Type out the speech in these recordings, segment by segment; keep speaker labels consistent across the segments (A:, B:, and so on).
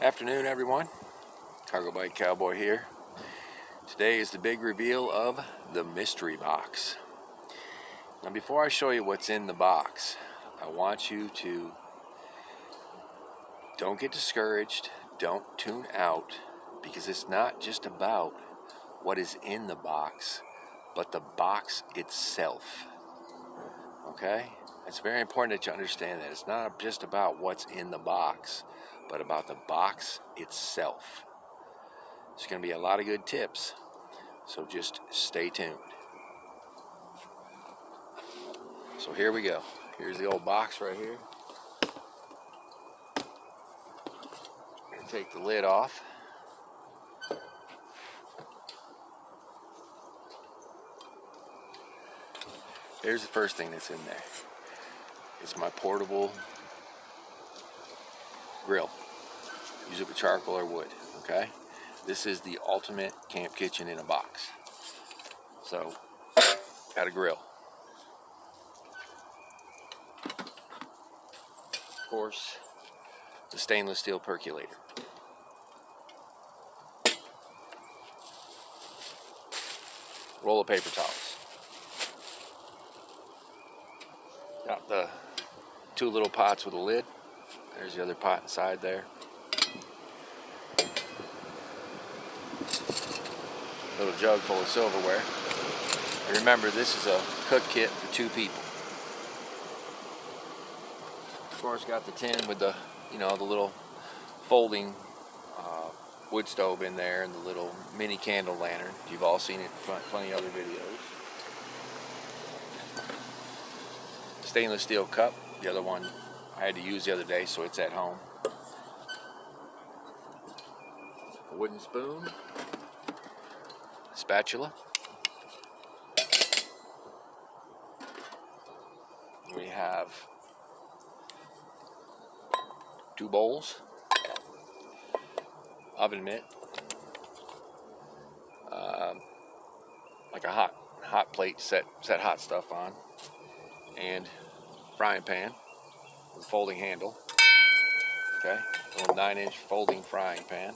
A: Afternoon, everyone. Cargo Bike Cowboy here. Today is the big reveal of the mystery box. Now, before I show you what's in the box, I want you to don't get discouraged, don't tune out, because it's not just about what is in the box, but the box itself. Okay? It's very important that you understand that. It's not just about what's in the box, but about the box itself. There's going to be a lot of good tips, so just stay tuned. So here we go. Here's the old box right here. I'm going to take the lid off. Here's the first thing that's in there. It's my portable grill. Use it with charcoal or wood, okay? This is the ultimate camp kitchen in a box. So, got a grill. Of course, the stainless steel percolator. Roll of paper towels. Got the two little pots with a lid. There's the other pot inside there. Little jug full of silverware. And remember, this is a cook kit for 2 people. Of course, got the tin with the, the little folding wood stove in there and the little mini candle lantern. You've all seen it in plenty of other videos. Stainless steel cup. The other one I had to use the other day, so it's at home. A wooden spoon. Spatula. We have 2 bowls. Oven mitt. Like a hot plate set hot stuff on. And frying pan with a folding handle. Okay, a little 9-inch folding frying pan.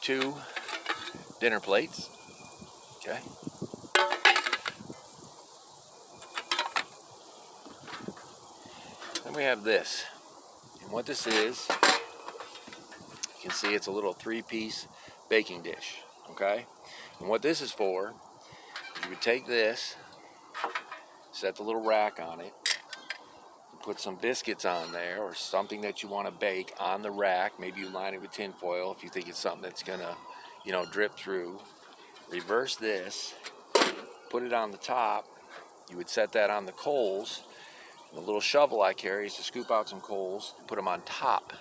A: Two dinner plates. Okay. Then we have this. And what this is, you can see it's a little 3-piece baking dish. Okay? And what this is for, you would take this, set the little rack on it, put some biscuits on there or something that you want to bake on the rack. Maybe you line it with tin foil if you think it's something that's going to, drip through. Reverse this, put it on the top. You would set that on the coals. The little shovel I carry is to scoop out some coals and put them on top.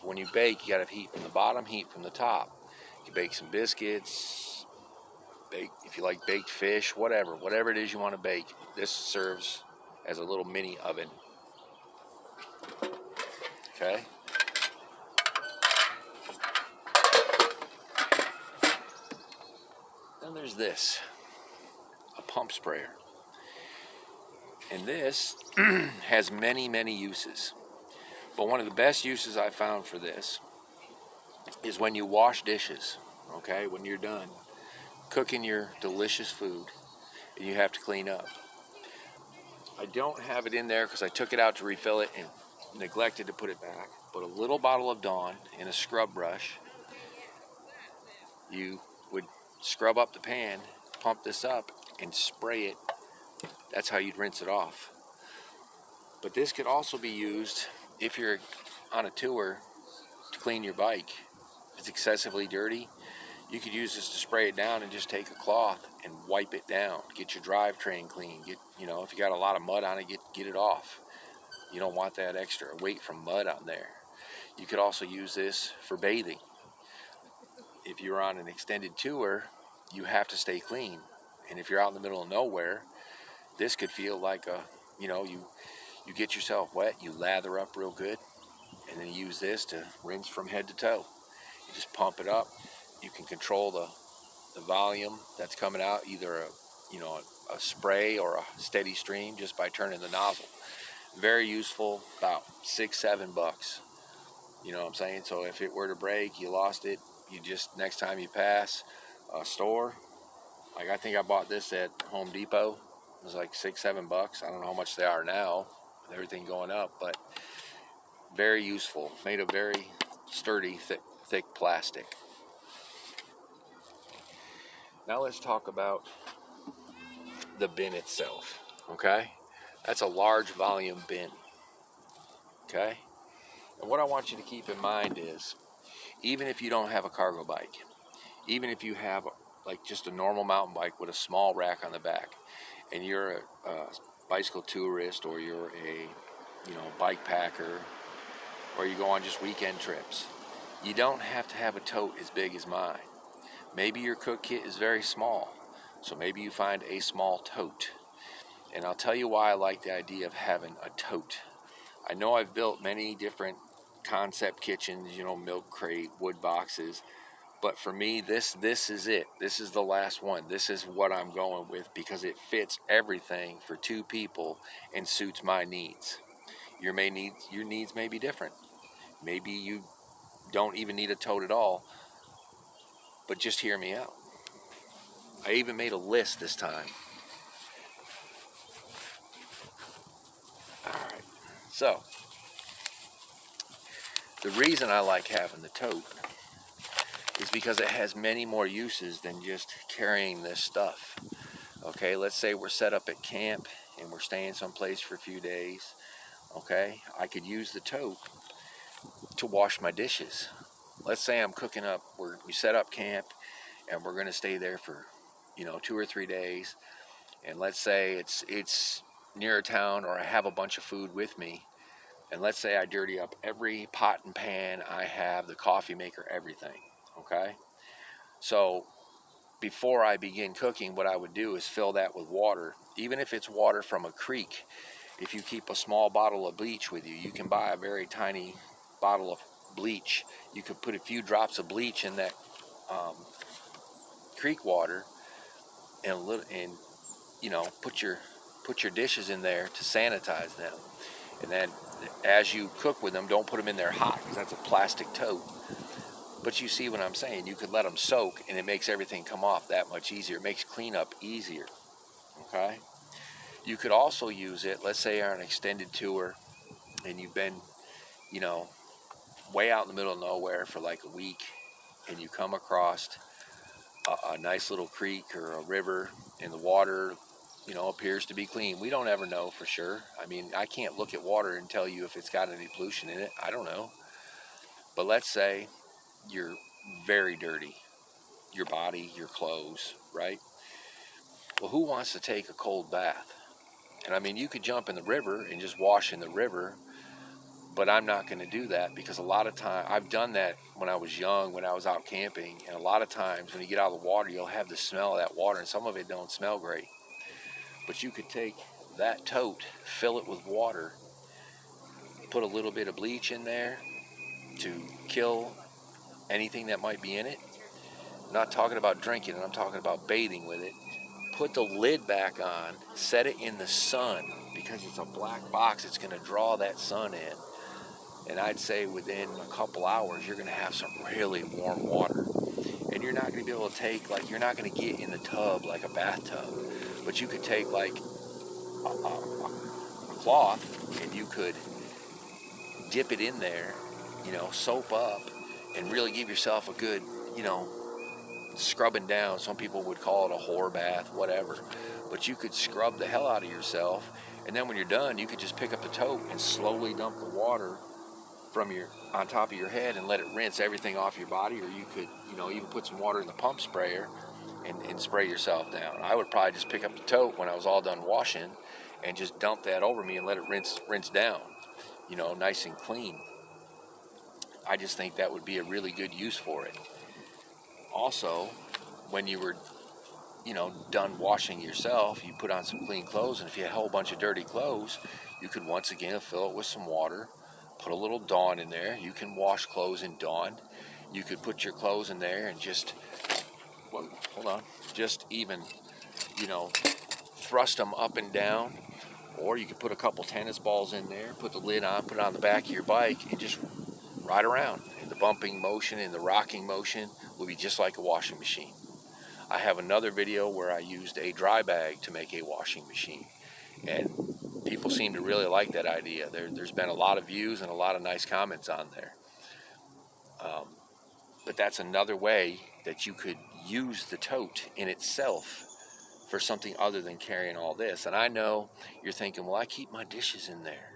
A: When you bake, you got to have heat from the bottom, heat from the top. You can bake some biscuits, bake if you like baked fish, whatever it is you want to bake. This serves as a little mini oven. Okay. Then there's this, a pump sprayer. And this has many, many uses. But one of the best uses I found for this is when you wash dishes, okay? When you're done cooking your delicious food and you have to clean up. I don't have it in there because I took it out to refill it and neglected to put it back. But a little bottle of Dawn and a scrub brush. You would scrub up the pan, pump this up, and spray it. That's how you'd rinse it off. But this could also be used if you're on a tour to clean your bike. If it's excessively dirty, you could use this to spray it down and just take a cloth and wipe it down. Get your drivetrain clean. If you got a lot of mud on it, get it off. You don't want that extra weight from mud on there. You could also use this for bathing. If you're on an extended tour, you have to stay clean. And if you're out in the middle of nowhere, this could feel like you get yourself wet, you lather up real good, and then you use this to rinse from head to toe. You just pump it up. You can control the volume that's coming out, either a spray or a steady stream just by turning the nozzle. Very useful, about $6-7. You know what I'm saying? So if it were to break, you lost it, you just, next time you pass a store, like I think I bought this at Home Depot, it was like $6-7. I don't know how much they are now with everything going up, but very useful. Made of very sturdy, thick plastic. Now let's talk about the bin itself, okay? That's a large volume bin, okay? And what I want you to keep in mind is, even if you don't have a cargo bike, even if you have like just a normal mountain bike with a small rack on the back, and you're a bicycle tourist, or you're a bike packer, or you go on just weekend trips, you don't have to have a tote as big as mine. Maybe your cook kit is very small, so maybe you find a small tote. And I'll tell you why I like the idea of having a tote. I know I've built many different concept kitchens, milk crate, wood boxes, but for me, this is it. This is the last one. This is what I'm going with because it fits everything for 2 people and suits my needs. Your needs may be different. Maybe you don't even need a tote at all, but just hear me out. I even made a list this time. All right. So, the reason I like having the tote is because it has many more uses than just carrying this stuff. Okay, let's say we're set up at camp and we're staying someplace for a few days. Okay, I could use the tote to wash my dishes. Let's say I'm cooking up, we set up camp and we're going to stay there for 2 or 3 days, and let's say it's near a town, or I have a bunch of food with me, and let's say I dirty up every pot and pan I have, the coffee maker, everything. Okay, so before I begin cooking, what I would do is fill that with water. Even if it's water from a creek, if you keep a small bottle of bleach with you, you can buy a very tiny bottle of bleach. You could put a few drops of bleach in that creek water, and put your dishes in there to sanitize them. And then as you cook with them, don't put them in there hot, because that's a plastic tote. But you see what I'm saying? You could let them soak, and it makes everything come off that much easier. It makes cleanup easier. Okay? You could also use it, let's say you're on an extended tour, and you've been, way out in the middle of nowhere for like a week, and you come across a nice little creek or a river, and the water, appears to be clean. We don't ever know for sure. I mean, I can't look at water and tell you if it's got any pollution in it. I don't know. But let's say you're very dirty, your body, your clothes, right? Well, who wants to take a cold bath? And I mean, you could jump in the river and just wash in the river, but I'm not going to do that, because a lot of time, I've done that when I was young, when I was out camping, and a lot of times when you get out of the water, you'll have the smell of that water, and some of it don't smell great. But you could take that tote, fill it with water, put a little bit of bleach in there to kill anything that might be in it. I'm not talking about drinking it, I'm talking about bathing with it. Put the lid back on, set it in the sun, because it's a black box, it's going to draw that sun in. And I'd say within a couple hours, you're going to have some really warm water. And you're not going to be able to take, you're not going to get in the tub like a bathtub. But you could take a cloth, and you could dip it in there, soap up, and really give yourself a good, scrubbing down. Some people would call it a whore bath, whatever. But you could scrub the hell out of yourself. And then when you're done, you could just pick up the tote and slowly dump the water from on top of your head and let it rinse everything off your body. Or you could, even put some water in the pump sprayer and spray yourself down. I would probably just pick up the tote when I was all done washing and just dump that over me and let it rinse down, nice and clean. I just think that would be a really good use for it. Also, when you were, done washing yourself, you put on some clean clothes, and if you had a whole bunch of dirty clothes, you could once again fill it with some water, put a little Dawn in there. You can wash clothes in Dawn. You could put your clothes in there and just even you know, thrust them up and down, or you could put a couple tennis balls in there, put the lid on, put it on the back of your bike, and just ride around. And the bumping motion and the rocking motion will be just like a washing machine. I have another video where I used a dry bag to make a washing machine, and people seem to really like that idea. There's been a lot of views and a lot of nice comments on there. But that's another way that you could use the tote in itself for something other than carrying all this. And I know you're thinking, well, I keep my dishes in there.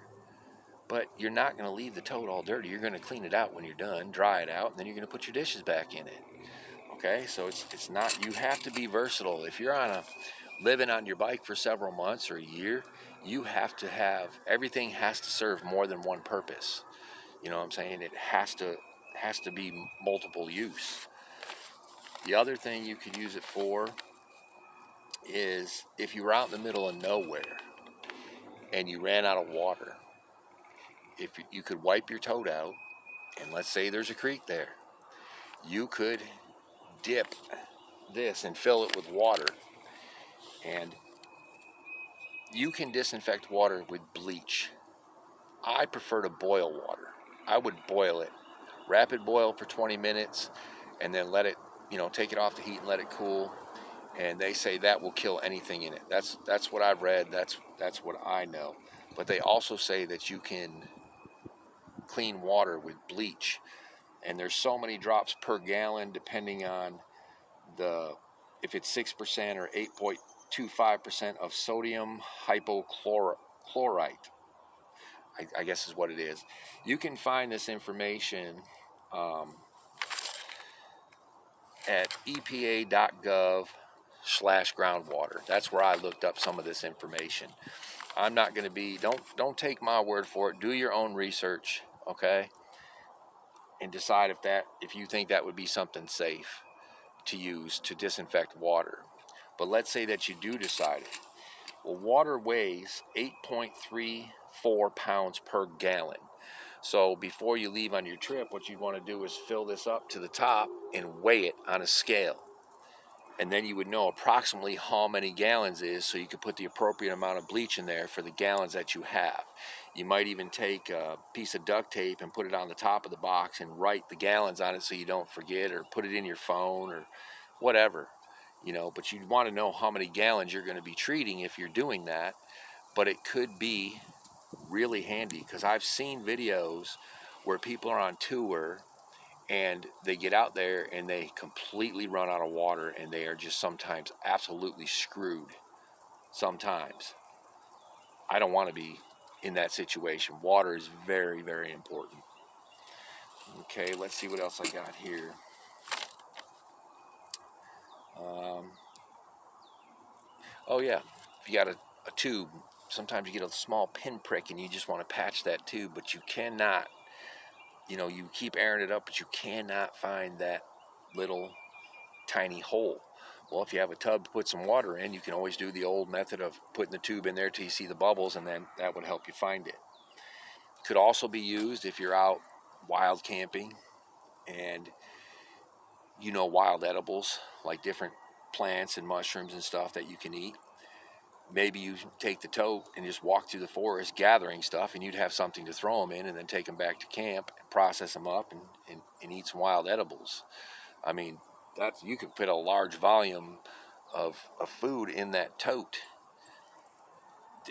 A: But you're not going to leave the tote all dirty. You're going to clean it out when you're done, dry it out, and then you're going to put your dishes back in it. Okay, so it's not, you have to be versatile. If you're living on your bike for several months or a year, you have to have, everything has to serve more than one purpose. You know what I'm saying? It has to be multiple use. The other thing you could use it for is if you were out in the middle of nowhere and you ran out of water, if you could wipe your tote out, and let's say there's a creek there, you could dip this and fill it with water, and you can disinfect water with bleach. I prefer to boil water. I would boil it, rapid boil for 20 minutes, and then let it, take it off the heat and let it cool. And they say that will kill anything in it. That's what I've read. That's what I know. But they also say that you can clean water with bleach, and there's so many drops per gallon depending on if it's 6% or 8.25% of sodium hypochlorite. I guess is what it is. You can find this information at epa.gov/groundwater. That's where I looked up some of this information. I'm not going to be, don't take my word for it. Do your own research, okay? And decide if you think that would be something safe to use to disinfect water. But let's say that you do decide it. Well, water weighs 8.34 pounds per gallon. So before you leave on your trip, what you want to do is fill this up to the top and weigh it on a scale. And then you would know approximately how many gallons is, so you could put the appropriate amount of bleach in there for the gallons that you have. You might even take a piece of duct tape and put it on the top of the box and write the gallons on it so you don't forget, or put it in your phone or whatever, but you want to know how many gallons you're going to be treating if you're doing that. But it could be really handy, because I've seen videos where people are on tour and they get out there and they completely run out of water, and they are just sometimes absolutely screwed. Sometimes I don't want to be in that situation. Water is very, very important. Okay, let's see what else I got here. Oh yeah, if you got a tube, sometimes you get a small pinprick and you just want to patch that tube, but you cannot, you keep airing it up, but you cannot find that little tiny hole. Well, if you have a tub to put some water in, you can always do the old method of putting the tube in there till you see the bubbles, and then that would help you find it. Could also be used if you're out wild camping and wild edibles, like different plants and mushrooms and stuff that you can eat. Maybe you take the tote and just walk through the forest gathering stuff, and you'd have something to throw them in, and then take them back to camp and process them up and eat some wild edibles. I mean, you could fit a large volume of food in that tote,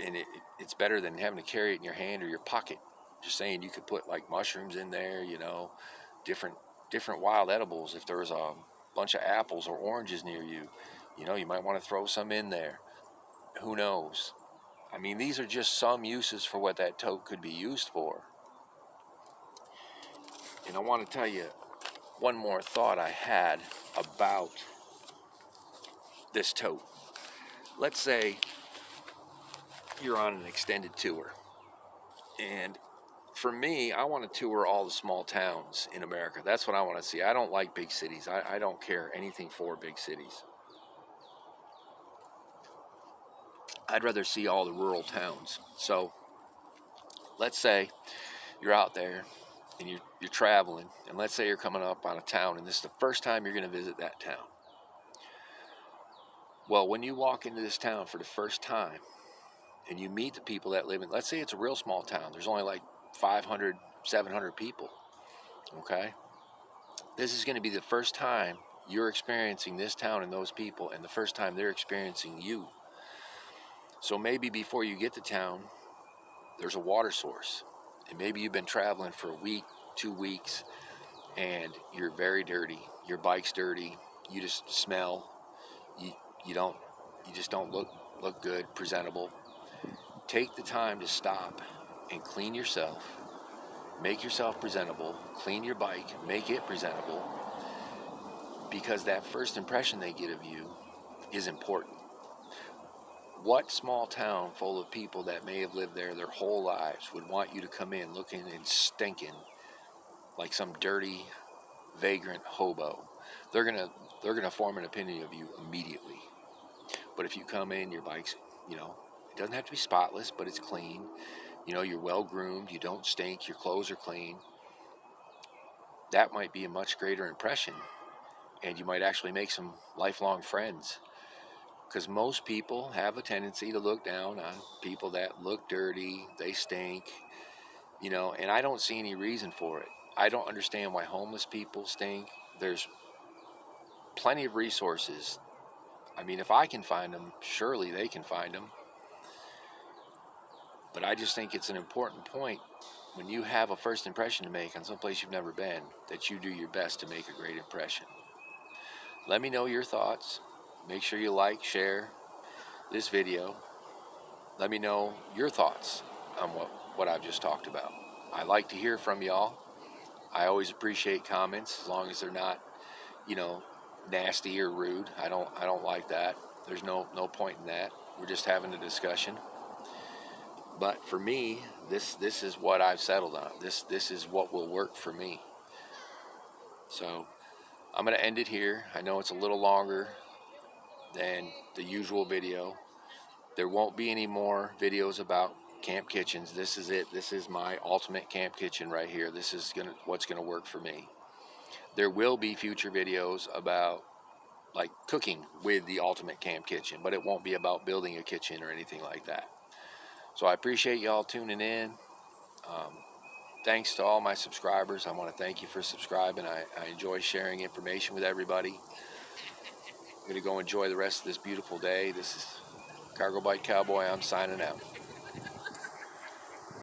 A: and it's better than having to carry it in your hand or your pocket. Just saying, you could put like mushrooms in there, different wild edibles. If there's a bunch of apples or oranges near you, you might want to throw some in there. Who knows? I mean, these are just some uses for what that tote could be used for. And I want to tell you one more thought I had about this tote. Let's say you're on an extended tour, and for me, I want to tour all the small towns in America. That's what I want to see. I don't like big cities. I don't care anything for big cities. I'd rather see all the rural towns. So let's say you're out there and you're traveling, and let's say you're coming up on a town, and this is the first time you're going to visit that town. Well, when you walk into this town for the first time and you meet the people that live in, let's say it's a real small town, there's only like 500, 700 people, okay? This is going to be the first time you're experiencing this town and those people, and the first time they're experiencing you. So maybe before you get to town, there's a water source, and maybe you've been traveling for a week, 2 weeks, and you're very dirty. Your bike's dirty. You just smell. You don't. You just don't look good, presentable. Take the time to stop and clean yourself. Make yourself presentable. Clean your bike. Make it presentable. Because that first impression they get of you is important. What small town full of people that may have lived there their whole lives would want you to come in looking and stinking like some dirty, vagrant hobo? They're gonna form an opinion of you immediately. But if you come in, your bike's, it doesn't have to be spotless, but it's clean. You're well groomed. You don't stink. Your clothes are clean. That might be a much greater impression, and you might actually make some lifelong friends. Because most people have a tendency to look down on people that look dirty, they stink, and I don't see any reason for it. I don't understand why homeless people stink. There's plenty of resources. I mean, if I can find them, surely they can find them. But I just think it's an important point when you have a first impression to make on someplace you've never been, that you do your best to make a great impression. Let me know your thoughts. Make sure you like, share this video. Let me know your thoughts on what I've just talked about. I like to hear from y'all. I always appreciate comments, as long as they're not, nasty or rude. I don't like that. There's no point in that. We're just having a discussion. But for me, this is what I've settled on. This is what will work for me. So I'm going to end it here. I know it's a little longer than the usual video. There won't be any more videos about camp kitchens. This is it. This is my ultimate camp kitchen right here. This is what's gonna work for me. There will be future videos about like cooking with the ultimate camp kitchen, but it won't be about building a kitchen or anything like that. So I appreciate y'all tuning in. Thanks to all my subscribers. I want to thank you for subscribing. I enjoy sharing information with everybody. I'm going to go enjoy the rest of this beautiful day. This is Cargo Bike Cowboy. I'm signing out.